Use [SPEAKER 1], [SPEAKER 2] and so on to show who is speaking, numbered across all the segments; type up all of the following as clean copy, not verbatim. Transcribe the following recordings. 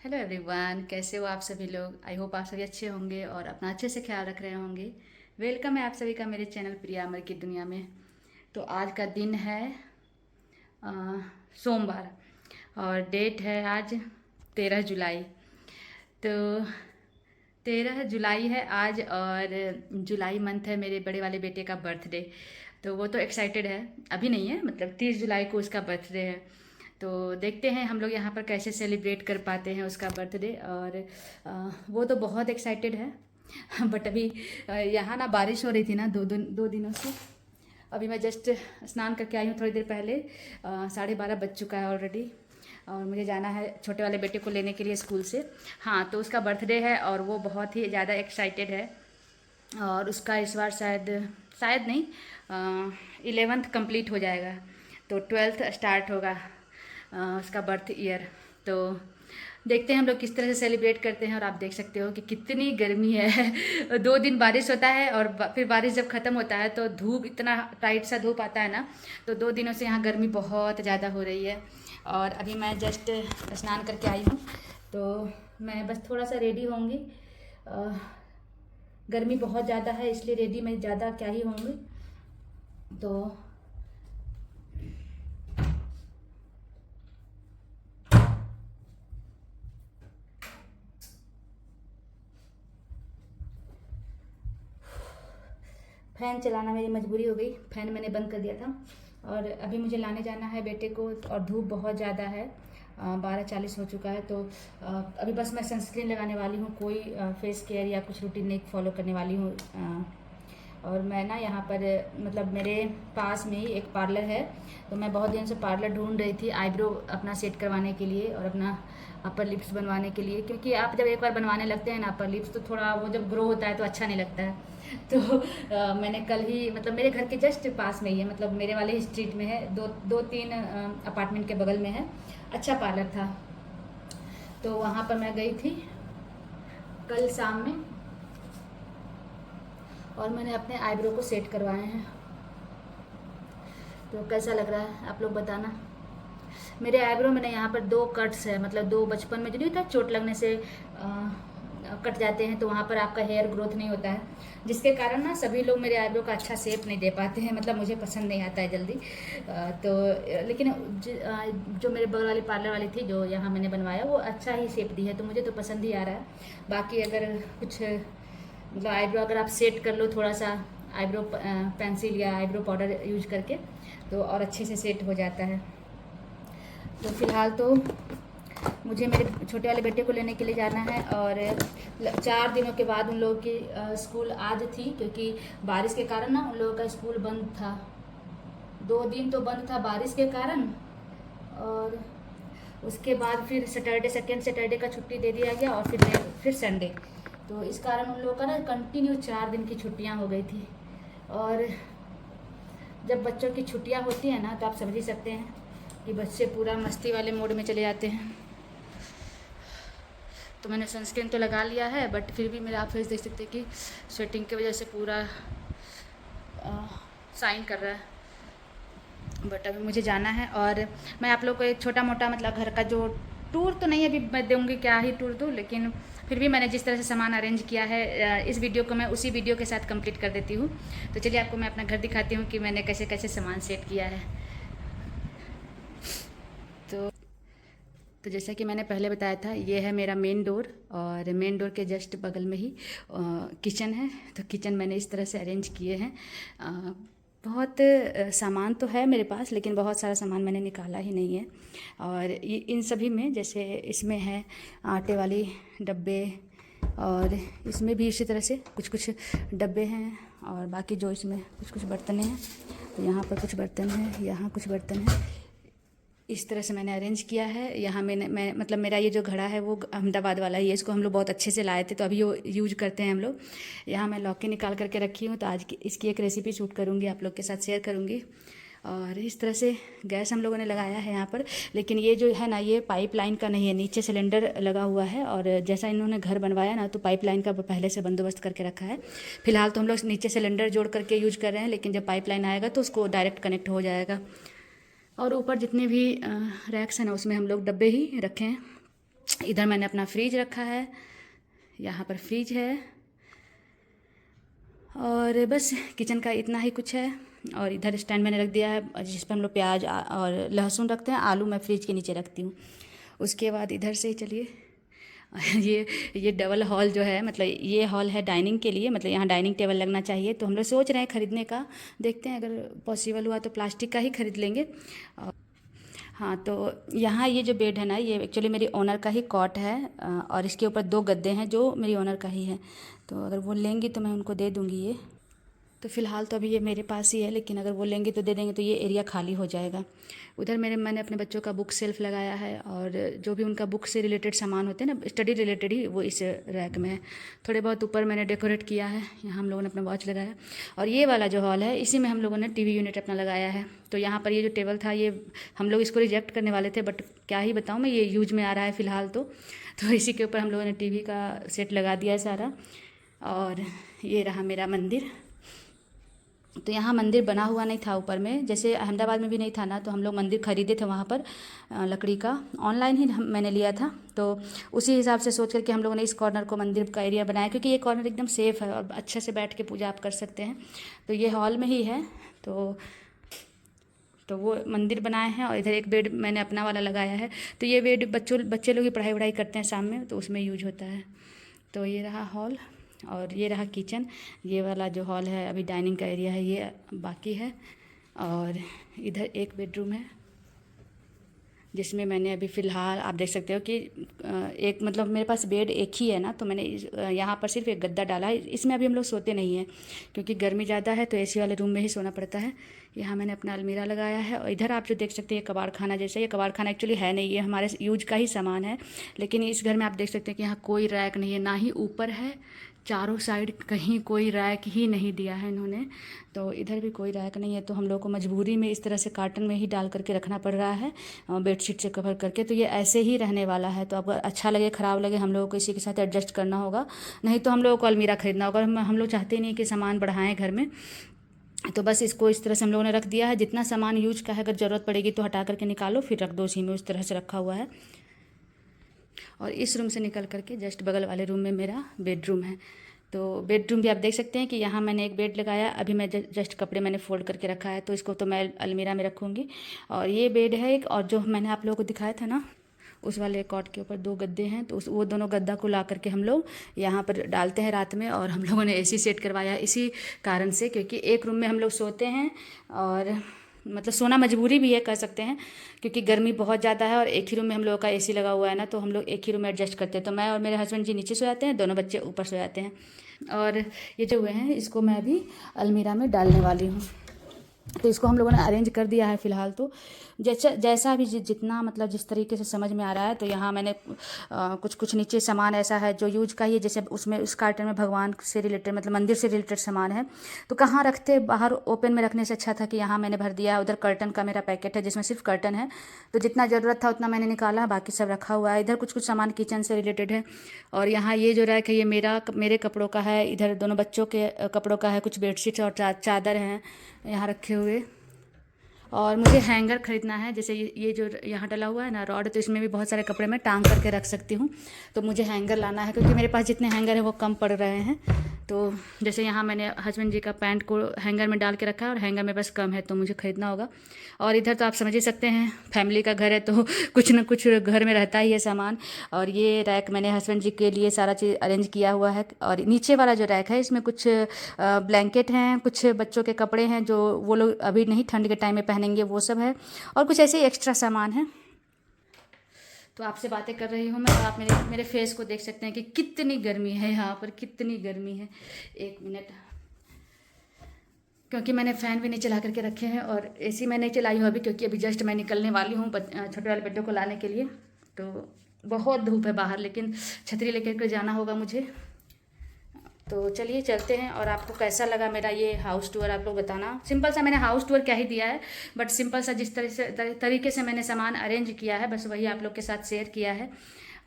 [SPEAKER 1] Hello everyone, कैसे हो आप सभी लोग। आई होप आप सभी अच्छे होंगे और अपना अच्छे से ख्याल रख रहे होंगे। वेलकम है आप सभी का मेरे चैनल प्रिया अमर की दुनिया में। तो आज का दिन है अ, सोमवार और डेट है आज 13 जुलाई। तो 13 जुलाई है आज और जुलाई मंथ है मेरे बड़े वाले बेटे का बर्थडे। तो वो तो एक्साइटेड है, अभी नहीं है, मतलब 30 जुलाई को उसका बर्थडे है। तो देखते हैं हम लोग यहाँ पर कैसे सेलिब्रेट कर पाते हैं उसका बर्थडे। और वो तो बहुत एक्साइटेड है बट अभी यहाँ ना बारिश हो रही थी ना दो दिनों से। अभी मैं जस्ट स्नान करके आई हूँ थोड़ी देर पहले। 12:30 बज चुका है ऑलरेडी और मुझे जाना है छोटे वाले बेटे को लेने के लिए स्कूल से। हाँ, तो उसका बर्थडे है और वो बहुत ही ज़्यादा एक्साइटेड है। और उसका इस बार शायद शायद नहीं, 11th कंप्लीट हो जाएगा तो 12th स्टार्ट होगा उसका बर्थ ईयर। तो देखते हैं हम लोग किस तरह से सेलिब्रेट करते हैं। और आप देख सकते हो कि कितनी गर्मी है 2 दिन बारिश होता है और फिर बारिश जब ख़त्म होता है तो धूप, इतना टाइट सा धूप आता है ना। तो 2 दिनों से यहाँ गर्मी बहुत ज़्यादा हो रही है। और अभी मैं जस्ट स्नान करके आई हूँ तो मैं बस थोड़ा सा रेडी होंगी। गर्मी बहुत ज़्यादा है इसलिए रेडी मैं ज़्यादा क्या ही होंगी। तो फ़ैन चलाना मेरी मजबूरी हो गई, फ़ैन मैंने बंद कर दिया था। और अभी मुझे लाने जाना है बेटे को और धूप बहुत ज़्यादा है। 12:40 हो चुका है तो अभी बस मैं सनस्क्रीन लगाने वाली हूँ। कोई फेस केयर या कुछ रूटीन नहीं फॉलो करने वाली हूँ। और मैं ना यहाँ पर मतलब मेरे पास में ही एक पार्लर है तो मैं बहुत दिन से पार्लर ढूंढ रही थी आईब्रो अपना सेट करवाने के लिए और अपना अपर लिप्स बनवाने के लिए। क्योंकि आप जब एक बार बनवाने लगते हैं ना अपर लिप्स तो थोड़ा वो जब ग्रो होता है तो अच्छा नहीं लगता है। तो मैंने कल ही, मतलब मेरे घर के जस्ट पास में ही है, मतलब मेरे वाले ही स्ट्रीट में है, दो तीन अपार्टमेंट के बगल में है। अच्छा पार्लर था तो वहाँ पर मैं गई थी कल शाम में और मैंने अपने आईब्रो को सेट करवाए हैं। तो कैसा लग रहा है आप लोग बताना। मेरे आईब्रो में ना यहाँ पर 2 कट्स है, मतलब 2 बचपन में जो नहीं होता चोट लगने से कट जाते हैं तो वहाँ पर आपका हेयर ग्रोथ नहीं होता है, जिसके कारण ना सभी लोग मेरे आईब्रो का अच्छा शेप नहीं दे पाते हैं, मतलब मुझे पसंद नहीं आता है जल्दी। तो लेकिन जो मेरे बगल वाली पार्लर वाली थी जो यहाँ मैंने बनवाया वो अच्छा ही शेप दी है तो मुझे तो पसंद ही आ रहा है। बाकी अगर कुछ मतलब आईब्रो अगर आप सेट कर लो थोड़ा सा आईब्रो पेंसिल या आईब्रो पाउडर यूज करके तो और अच्छे से सेट हो जाता है। तो फिलहाल तो मुझे मेरे छोटे वाले बेटे को लेने के लिए जाना है और 4 दिनों के बाद उन लोगों की स्कूल आज थी क्योंकि बारिश के कारण ना उन लोगों का स्कूल बंद था। 2 दिन तो बंद था बारिश के कारण और उसके बाद फिर सैटरडे, सेकेंड सैटरडे का छुट्टी दे दिया गया और फिर संडे। तो इस कारण उन लोगों का ना कंटिन्यू 4 दिन की छुट्टियां हो गई थी। और जब बच्चों की छुट्टियां होती हैं ना तो आप समझ ही सकते हैं कि बच्चे पूरा मस्ती वाले मोड में चले जाते हैं। तो मैंने सनस्क्रीन तो लगा लिया है बट फिर भी मेरा आप फेस देख सकते हैं कि स्वेटिंग की वजह से पूरा साइन कर रहा है। बट अभी मुझे जाना है और मैं आप लोग को एक छोटा मोटा मतलब घर का जो टूर तो नहीं अभी मैं दूँगी, क्या ही टूर दूँ, लेकिन फिर भी मैंने जिस तरह से सामान अरेंज किया है इस वीडियो को मैं उसी वीडियो के साथ कंप्लीट कर देती हूँ। तो चलिए आपको मैं अपना घर दिखाती हूँ कि मैंने कैसे कैसे सामान सेट किया है। तो जैसा कि मैंने पहले बताया था ये है मेरा मेन डोर और मेन डोर के जस्ट बगल में ही किचन है। तो किचन मैंने इस तरह से अरेंज किए हैं। बहुत सामान तो है मेरे पास लेकिन बहुत सारा सामान मैंने निकाला ही नहीं है। और ये इन सभी में जैसे इसमें है आटे वाली डब्बे और इसमें भी इसी तरह से कुछ कुछ डब्बे हैं और बाकी जो इसमें कुछ कुछ बर्तन हैं। तो यहाँ पर कुछ बर्तन हैं, यहाँ कुछ बर्तन हैं। इस तरह से मैंने अरेंज किया है। यहाँ मैं मतलब मेरा ये जो घड़ा है वो अहमदाबाद वाला ही है, इसको हम लोग बहुत अच्छे से लाए थे तो अभी वो यूज करते हैं हम लोग। यहाँ मैं लौकी निकाल करके रखी हूँ तो आज की इसकी एक रेसिपी शूट करूँगी, आप लोग के साथ शेयर करूँगी। और इस तरह से गैस हम लोगों ने लगाया है यहाँ पर, लेकिन ये जो है ना ये पाइपलाइन का नहीं है, नीचे सिलेंडर लगा हुआ है। और जैसा इन्होंने घर बनवाया ना तो पाइपलाइन का पहले से बंदोबस्त करके रखा है। फिलहाल तो हम लोग नीचे सिलेंडर जोड़ करके यूज कर रहे हैं, लेकिन जब पाइपलाइन आएगा तो उसको डायरेक्ट कनेक्ट हो जाएगा। और ऊपर जितने भी रैक्स हैं ना उसमें हम लोग डब्बे ही रखे हैं। इधर मैंने अपना फ्रिज रखा है, यहाँ पर फ्रिज है, और बस किचन का इतना ही कुछ है। और इधर स्टैंड मैंने रख दिया है जिस पर हम लोग प्याज और लहसुन रखते हैं। आलू मैं फ्रिज के नीचे रखती हूँ। उसके बाद इधर से चलिए ये डबल हॉल जो है, मतलब ये हॉल है डाइनिंग के लिए, मतलब यहाँ डाइनिंग टेबल लगना चाहिए। तो हम लोग सोच रहे हैं ख़रीदने का, देखते हैं अगर पॉसिबल हुआ तो प्लास्टिक का ही ख़रीद लेंगे। हाँ, तो यहाँ ये जो बेड है ना, ये एक्चुअली मेरी ओनर का ही कॉट है, और इसके ऊपर 2 गद्दे हैं जो मेरी ओनर का ही है। तो अगर वो लेंगी तो मैं उनको दे दूँगी ये। तो फ़िलहाल तो अभी ये मेरे पास ही है, लेकिन अगर वो लेंगे तो दे देंगे, तो ये एरिया खाली हो जाएगा। उधर मैंने अपने बच्चों का बुक सेल्फ लगाया है, और जो भी उनका बुक से रिलेटेड सामान होते हैं ना, स्टडी रिलेटेड ही, वो इस रैक में है। थोड़े बहुत ऊपर मैंने डेकोरेट किया है, यहाँ हम लोगों ने अपना वॉच लगाया। और ये वाला जो हॉल है, इसी में हम लोगों ने टीवी यूनिट अपना लगाया है। तो यहाँ पर ये जो टेबल था, ये हम लोग इसको रिजेक्ट करने वाले थे, बट क्या ही बताऊँ मैं, ये यूज में आ रहा है फ़िलहाल तो इसी के ऊपर हम लोगों ने टीवी का सेट लगा दिया है सारा। और ये रहा मेरा मंदिर। तो यहाँ मंदिर बना हुआ नहीं था ऊपर में, जैसे अहमदाबाद में भी नहीं था ना, तो हम लोग मंदिर ख़रीदे थे वहाँ पर लकड़ी का, ऑनलाइन ही मैंने लिया था। तो उसी हिसाब से सोच करके हम लोगों ने इस कॉर्नर को मंदिर का एरिया बनाया, क्योंकि ये कॉर्नर एकदम सेफ़ है और अच्छे से बैठ के पूजा आप कर सकते हैं। तो ये हॉल में ही है, तो वो मंदिर बनाए हैं। और इधर एक बेड मैंने अपना वाला लगाया है। तो ये बेड बच्चे लोग ही पढ़ाई वढ़ाई करते हैं शाम में, तो उसमें यूज होता है। तो ये रहा हॉल, और ये रहा किचन। ये वाला जो हॉल है अभी डाइनिंग का एरिया है, ये बाकी है। और इधर एक बेडरूम है जिसमें मैंने अभी फ़िलहाल आप देख सकते हो कि एक, मतलब मेरे पास बेड एक ही है ना, तो मैंने यहाँ पर सिर्फ एक गद्दा डाला है। इसमें अभी हम लोग सोते नहीं हैं क्योंकि गर्मी ज़्यादा है, तो एसी वाले रूम में ही सोना पड़ता है। यहाँ मैंने अपना अलमीरा लगाया है। और इधर आप जो देख सकते हैं ये कबाड़ खाना जैसा, ये कबाड़ खाना एक्चुअली है नहीं, ये हमारे यूज का ही सामान है। लेकिन इस घर में आप देख सकते हैं कि यहाँ कोई रैक नहीं है, ना ही ऊपर है, चारों साइड कहीं कोई रैक ही नहीं दिया है इन्होंने। तो इधर भी कोई रैक नहीं है, तो हम लोग को मजबूरी में इस तरह से कार्टन में ही डाल करके रखना पड़ रहा है, बेडशीट से कवर करके। तो ये ऐसे ही रहने वाला है। तो अगर अच्छा लगे ख़राब लगे, हम लोगों को इसी के साथ एडजस्ट करना होगा, नहीं तो हम लोगों को अलमीरा खरीदना होगा। हम लोग चाहते नहीं कि सामान बढ़ाएं घर में, तो बस इसको इस तरह से हम लोगों ने रख दिया है। जितना सामान यूज का है, अगर ज़रूरत पड़ेगी तो हटा करके निकालो, फिर रख दो उसी में, उस तरह से रखा हुआ है। और इस रूम से निकल करके जस्ट बगल वाले रूम में मेरा बेडरूम है। तो बेडरूम भी आप देख सकते हैं कि यहाँ मैंने एक बेड लगाया। अभी मैं जस्ट कपड़े मैंने फोल्ड करके रखा है, तो इसको तो मैं अलमीरा में रखूँगी। और ये बेड है एक, और जो मैंने आप लोगों को दिखाया था ना, उस वाले कॉट के ऊपर 2 गद्दे हैं, तो वो दोनों गद्दा को ला करके हम लोग यहाँ पर डालते हैं रात में। और हम लोगों ने एसी सेट करवाया इसी कारण से, क्योंकि एक रूम में हम लोग सोते हैं, और मतलब सोना मजबूरी भी है कह सकते हैं, क्योंकि गर्मी बहुत ज़्यादा है। और एक ही रूम में हम लोगों का एसी लगा हुआ है ना, तो हम लोग एक ही रूम में एडजस्ट करते हैं। तो मैं और मेरे हस्बैंड जी नीचे सो जाते हैं, दोनों बच्चे ऊपर सो जाते हैं। और ये जो हुए हैं, इसको मैं अभी अलमीरा में डालने वाली हूँ। तो इसको हम लोगों ने अरेंज कर दिया है फ़िलहाल। तो जैसा भी जितना, मतलब जिस तरीके से समझ में आ रहा है। तो यहाँ मैंने कुछ नीचे सामान ऐसा है जो यूज का ही है, जैसे उसमें उस कार्टन में भगवान से रिलेटेड, मतलब मंदिर से रिलेटेड सामान है। तो कहाँ रखते, बाहर ओपन में रखने से अच्छा था कि यहाँ मैंने भर दिया। उधर कर्टन का मेरा पैकेट है जिसमें सिर्फ कर्टन है, तो जितना ज़रूरत था उतना मैंने निकाला, बाकी सब रखा हुआ है। इधर कुछ सामान किचन से रिलेटेड है। और यहाँ ये जो रैक है, ये मेरे कपड़ों का है। इधर दोनों बच्चों के कपड़ों का है, कुछ बेडशीट्स और चादर हैं यहाँ रखे हुए। और मुझे हैंगर ख़रीदना है, जैसे ये जो यहाँ डला हुआ है ना रॉड, तो इसमें भी बहुत सारे कपड़े मैं टांग करके रख सकती हूँ। तो मुझे हैंगर लाना है, क्योंकि मेरे पास जितने हैंगर हैं वो कम पड़ रहे हैं। तो जैसे यहाँ मैंने हस्बैंड जी का पैंट को हैंगर में डाल के रखा है, और हैंगर में बस कम है, तो मुझे ख़रीदना होगा। और इधर तो आप समझ ही सकते हैं, फैमिली का घर है तो कुछ ना कुछ घर में रहता ही है सामान। और ये रैक मैंने हस्बैंड जी के लिए सारा चीज़ अरेंज किया हुआ है। और नीचे वाला जो रैक है, इसमें कुछ ब्लैंकेट हैं, कुछ बच्चों के कपड़े हैं जो वो लोग अभी नहीं ठंड के टाइम में पहनेंगे, वो सब है। और कुछ ऐसे ही एक्स्ट्रा सामान है। तो आपसे बातें कर रही हूँ मैं, आप मेरे फेस को देख सकते हैं कि कितनी गर्मी है यहाँ पर, कितनी गर्मी है। 1 मिनट, क्योंकि मैंने फ़ैन भी नहीं चला करके रखे हैं, और एसी मैं नहीं चलाई हूँ अभी, क्योंकि अभी जस्ट मैं निकलने वाली हूँ छोटे वाले बच्चों को लाने के लिए। तो बहुत धूप है बाहर, लेकिन छतरी लेकर के जाना होगा मुझे। तो चलिए चलते हैं। और आपको कैसा लगा मेरा ये हाउस टूर, आप लोग बताना। सिंपल सा मैंने हाउस टूर क्या ही दिया है, बट सिंपल सा जिस तरीके से मैंने सामान अरेंज किया है, बस वही आप लोग के साथ शेयर किया है।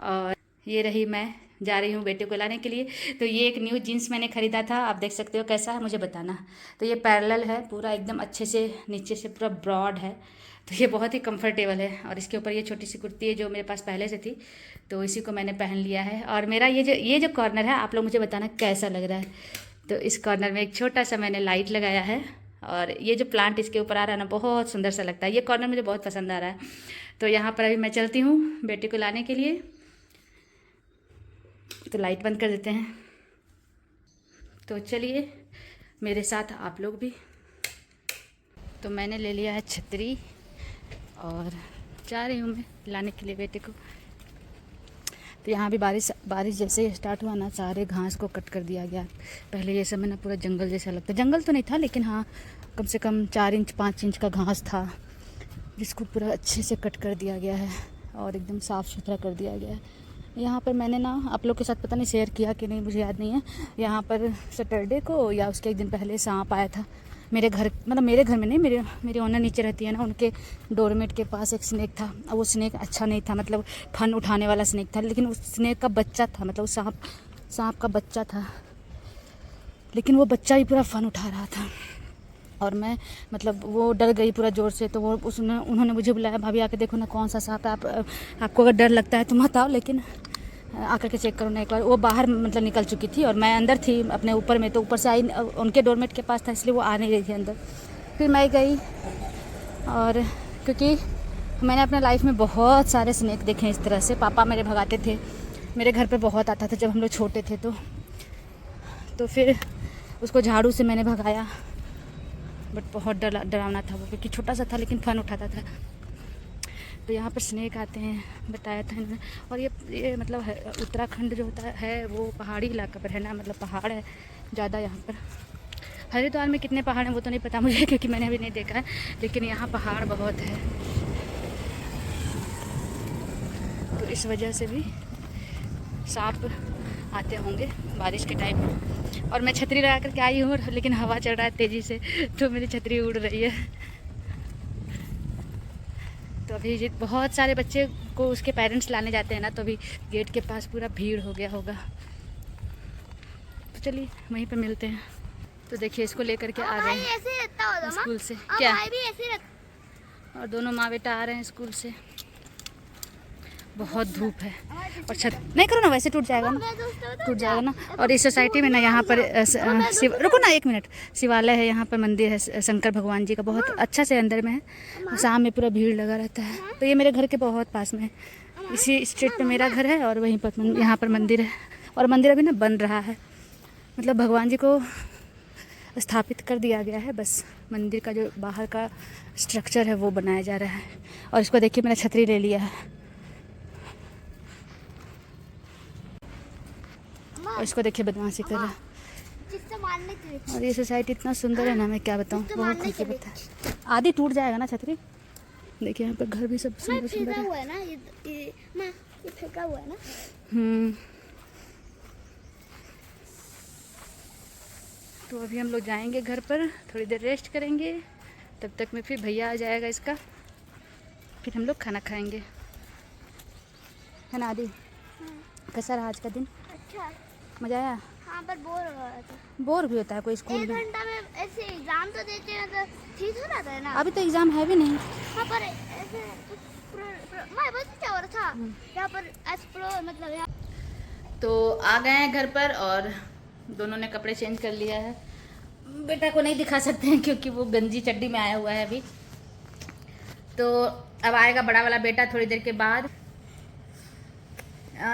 [SPEAKER 1] और ये रही मैं जा रही हूँ बेटे को लाने के लिए। तो ये एक न्यू जीन्स मैंने ख़रीदा था, आप देख सकते हो कैसा है, मुझे बताना। तो ये पैरेलल है पूरा, एकदम अच्छे से नीचे से पूरा ब्रॉड है, तो ये बहुत ही कंफर्टेबल है। और इसके ऊपर ये छोटी सी कुर्ती है जो मेरे पास पहले से थी, तो इसी को मैंने पहन लिया है। और मेरा ये जो कॉर्नर है, आप लोग मुझे बताना कैसा लग रहा है। तो इस कॉर्नर में एक छोटा सा मैंने लाइट लगाया है, और ये जो प्लांट इसके ऊपर आ रहा है ना, बहुत सुंदर सा लगता है। ये कॉर्नर मुझे बहुत पसंद आ रहा है। तो यहाँ पर अभी मैं चलती हूँ बेटे को लाने के लिए। तो लाइट बंद कर देते हैं। तो चलिए मेरे साथ आप लोग भी। तो मैंने ले लिया है छतरी और जा रही हूँ मैं लाने के लिए बेटे को। तो यहाँ भी बारिश जैसे ही स्टार्ट हुआ ना, सारे घास को कट कर दिया गया। पहले ये समय ना पूरा जंगल जैसा लगता, जंगल तो नहीं था लेकिन हाँ कम से कम 4 इंच 5 इंच का घास था, जिसको पूरा अच्छे से कट कर दिया गया है और एकदम साफ़ सुथरा कर दिया गया है। यहाँ पर मैंने ना आप लोग के साथ पता नहीं शेयर किया कि नहीं, मुझे याद नहीं है। यहाँ पर सैटरडे को या उसके एक दिन पहले सांप आया था मेरे घर, मतलब मेरे घर में नहीं, मेरी ओनर नीचे रहती है ना, उनके डोरमेट के पास एक स्नेक था। अब वो स्नेक अच्छा नहीं था, मतलब फन उठाने वाला स्नेक था, लेकिन उस स्नेक का बच्चा था, मतलब सांप का बच्चा था, लेकिन वो बच्चा भी पूरा फन उठा रहा था। और मैं मतलब वो डर गई पूरा ज़ोर से। तो वो उन्होंने मुझे बुलाया, भाभी आके देखो ना कौन सा सांप है, आपको अगर डर लगता है तो मत आओ, लेकिन आकर के चेक करो ना एक बार। वो बाहर मतलब निकल चुकी थी और मैं अंदर थी अपने ऊपर में, तो ऊपर से आई, उनके डोरमेट के पास था, इसलिए वो आ नहीं रही थी अंदर। फिर मैं गई, और क्योंकि मैंने अपने लाइफ में बहुत सारे स्नेक देखे इस तरह से। पापा मेरे भगाते थे, मेरे घर पे बहुत आता था जब हम लोग छोटे थे। तो फिर उसको झाड़ू से मैंने भगाया, बट बहुत डरावना था वो, क्योंकि छोटा सा था लेकिन फन उठाता था। तो यहाँ पर स्नेक आते हैं, बताया था इन्होंने। और ये मतलब उत्तराखंड जो होता है वो पहाड़ी इलाका पर है ना, मतलब पहाड़ है ज़्यादा यहाँ पर। हरिद्वार में कितने पहाड़ हैं वो तो नहीं पता मुझे, क्योंकि मैंने अभी नहीं देखा है, लेकिन यहाँ पहाड़ बहुत है, तो इस वजह से भी सांप आते होंगे बारिश के टाइम में। और मैं छतरी लगा करके आई हूँ, लेकिन हवा चल रहा है तेज़ी से, तो मेरी छतरी उड़ रही है। तो अभी बहुत सारे बच्चे को उसके पेरेंट्स लाने जाते हैं ना, तो अभी गेट के पास पूरा भीड़ हो गया होगा। तो चलिए वहीं पे मिलते हैं। तो देखिए इसको लेकर के आ गए स्कूल से, क्या, और दोनों माँ बेटा आ रहे हैं स्कूल से। बहुत धूप है और छत नहीं करो ना, वैसे टूट जाएगा ना। और इस सोसाइटी में ना यहाँ पर रुको ना 1 मिनट, शिवालय है यहाँ पर, मंदिर है शंकर भगवान जी का, बहुत अच्छा से अंदर में है। शाम में पूरा भीड़ लगा रहता है। तो ये मेरे घर के बहुत पास में है, इसी स्ट्रीट पे मेरा घर है, और वहीं पर यहाँ पर मंदिर है। और मंदिर अभी ना बन रहा है, मतलब भगवान जी को स्थापित कर दिया गया है, बस मंदिर का जो बाहर का स्ट्रक्चर है वो बनाया जा रहा है। और इसको देखिए मैंने छतरी ले लिया है, और इसको देखिए बदमाशी कर रहा है। और ये सोसाइटी इतना सुंदर है ना, मैं क्या बताऊँ, बहुत खूबसूरत है। आधी टूट जाएगा ना छतरी। देखिए यहाँ पे घर भी सब सुंदर सुंदर है। ये फेंका हुआ है ना। तो अभी हम लोग जाएंगे घर पर, थोड़ी देर रेस्ट करेंगे, तब तक में फिर भैया आ जाएगा इसका, फिर हम लोग खाना खाएंगे, है ना आदि। कैसा रहा आज का दिन? अच्छा, मज़ा आया? हाँ, पर बोर हो रहा था। बोर भी होता है कोई स्कूल में? 1 घंटा में ऐसे एग्जाम तो देते हैं तो ठीक हो जाता है ना। अभी तो एग्जाम है भी नहीं। हाँ, पर ऐसे मैं बस क्या हो रहा था यहाँ पर एक्सप्लोर, मतलब यहाँ। तो आ गए हैं घर पर और दोनों ने कपड़े चेंज कर लिया है। बेटा को नहीं दिखा सकते हैं क्योंकि वो गंजी चड्डी में आया हुआ है अभी। तो अब आएगा बड़ा वाला बेटा थोड़ी देर के बाद।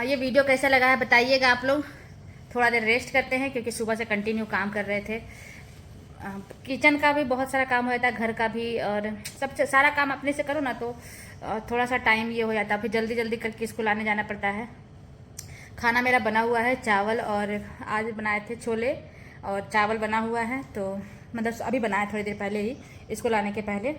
[SPEAKER 1] ये वीडियो कैसा लगा है बताइएगा आप लोग। थोड़ा देर रेस्ट करते हैं क्योंकि सुबह से कंटिन्यू काम कर रहे थे। किचन का भी बहुत सारा काम हो जाता है, घर का भी, और सब सारा काम अपने से करो ना तो थोड़ा सा टाइम ये हो जाता है, फिर जल्दी जल्दी करके इसको लाने जाना पड़ता है। खाना मेरा बना हुआ है, चावल, और आज बनाए थे छोले और चावल बना हुआ है, तो मतलब अभी बनाया थोड़ी देर पहले ही, इसको लाने के पहले।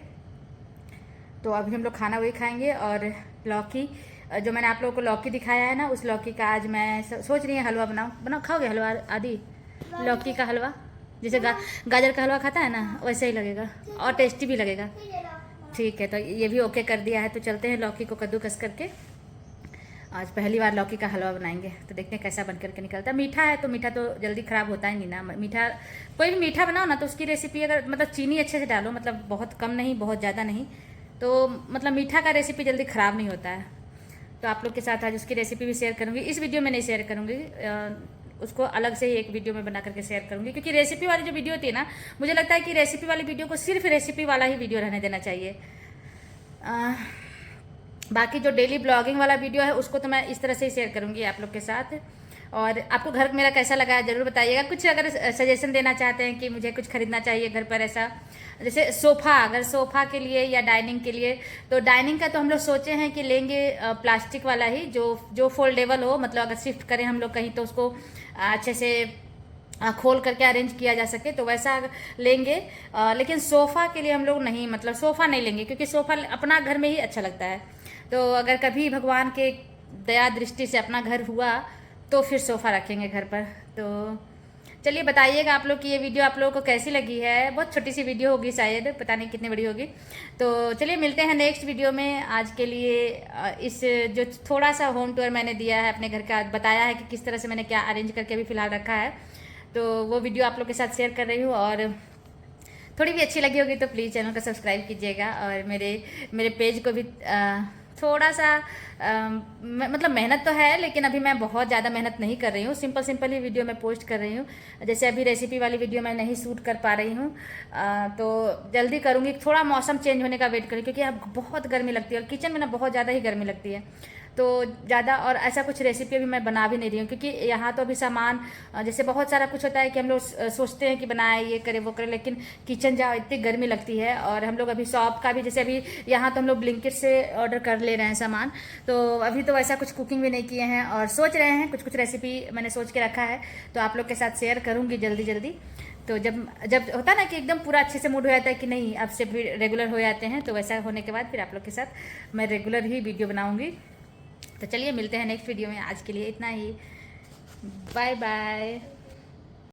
[SPEAKER 1] तो अभी हम लोग खाना वही खाएंगे। और लौकी, जो मैंने आप लोगों को लौकी दिखाया है ना, उस लौकी का आज मैं सोच रही हूँ हलवा बनाओ। खाओगे हलवा आदि? लौकी का हलवा जैसे गाजर का हलवा खाता है ना, वैसे ही लगेगा और टेस्टी भी लगेगा। ठीक है, तो ये भी ओके कर दिया है। तो चलते हैं लौकी को कद्दूकस करके आज पहली बार लौकी का हलवा बनाएंगे, तो देखते हैं कैसा बन करके निकलता है। मीठा है तो मीठा तो जल्दी ख़राब होता ही नहीं ना। मीठा कोई भी मीठा बनाओ ना तो उसकी रेसिपी अगर मतलब चीनी अच्छे से डालो, मतलब बहुत कम नहीं बहुत ज़्यादा नहीं, तो मतलब मीठा का रेसिपी जल्दी ख़राब नहीं होता है। तो आप लोग के साथ आज उसकी रेसिपी भी शेयर करूँगी। इस वीडियो में नहीं शेयर करूँगी, उसको अलग से ही एक वीडियो में बना करके शेयर करूँगी, क्योंकि रेसिपी वाली जो वीडियो होती है ना, मुझे लगता है कि रेसिपी वाली वीडियो को सिर्फ रेसिपी वाला ही वीडियो रहने देना चाहिए। बाकी जो डेली ब्लॉगिंग वाला वीडियो है उसको तो मैं इस तरह से ही शेयर करूँगी आप लोग के साथ। और आपको घर मेरा कैसा लगा है ज़रूर बताइएगा। कुछ अगर सजेशन देना चाहते हैं कि मुझे कुछ खरीदना चाहिए घर पर, ऐसा जैसे सोफ़ा, अगर सोफ़ा के लिए या डाइनिंग के लिए, तो डाइनिंग का तो हम लोग सोचे हैं कि लेंगे प्लास्टिक वाला ही, जो फोल्डेबल हो, मतलब अगर शिफ्ट करें हम लोग कहीं तो उसको अच्छे से खोल करके अरेंज किया जा सके, तो वैसा लेंगे। लेकिन सोफ़ा के लिए हम लोग नहीं, मतलब सोफ़ा नहीं लेंगे, क्योंकि सोफ़ा अपना घर में ही अच्छा लगता है। तो अगर कभी भगवान के दया दृष्टि से अपना घर हुआ तो फिर सोफ़ा रखेंगे घर पर। तो चलिए बताइएगा आप लोग कि ये वीडियो आप लोगों को कैसी लगी है। बहुत छोटी सी वीडियो होगी शायद, पता नहीं कितनी बड़ी होगी। तो चलिए मिलते हैं नेक्स्ट वीडियो में। आज के लिए इस जो थोड़ा सा होम टूर मैंने दिया है अपने घर का, बताया है कि किस तरह से मैंने क्या अरेंज करके अभी फ़िलहाल रखा है, तो वो वीडियो आप लोग के साथ शेयर कर रही हूँ। और थोड़ी भी अच्छी लगी होगी तो प्लीज़ चैनल को सब्सक्राइब कीजिएगा, और मेरे पेज को भी थोड़ा सा मतलब मेहनत तो है, लेकिन अभी मैं बहुत ज़्यादा मेहनत नहीं कर रही हूँ। सिंपल ही वीडियो मैं पोस्ट कर रही हूँ। जैसे अभी रेसिपी वाली वीडियो मैं नहीं शूट कर पा रही हूँ, तो जल्दी करूँगी। थोड़ा मौसम चेंज होने का वेट करूँगी, क्योंकि अब बहुत गर्मी लगती है और किचन में ना बहुत ज़्यादा ही गर्मी लगती है। तो ज़्यादा और ऐसा कुछ रेसिपी अभी मैं बना भी नहीं रही हूँ, क्योंकि यहाँ तो अभी सामान जैसे बहुत सारा कुछ होता है कि हम लोग सोचते हैं कि बनाए, ये करें वो करें, लेकिन किचन जाओ इतनी गर्मी लगती है। और हम लोग अभी शॉप का भी, जैसे अभी यहाँ तो हम लोग ब्लिंकिट से ऑर्डर कर ले रहे हैं सामान, तो अभी तो ऐसा कुछ कुकिंग भी नहीं किए हैं, और सोच रहे हैं कुछ रेसिपी मैंने सोच के रखा है, तो आप लोग के साथ शेयर करूँगी जल्दी। तो जब होता है ना कि एकदम पूरा अच्छे से मूड हो जाता है कि नहीं अब से भी रेगुलर हो जाते हैं, तो वैसा होने के बाद फिर आप लोग के साथ मैं रेगुलर ही वीडियो बनाऊँगी। तो चलिए मिलते हैं नेक्स्ट वीडियो में। आज के लिए इतना ही, बाय बाय।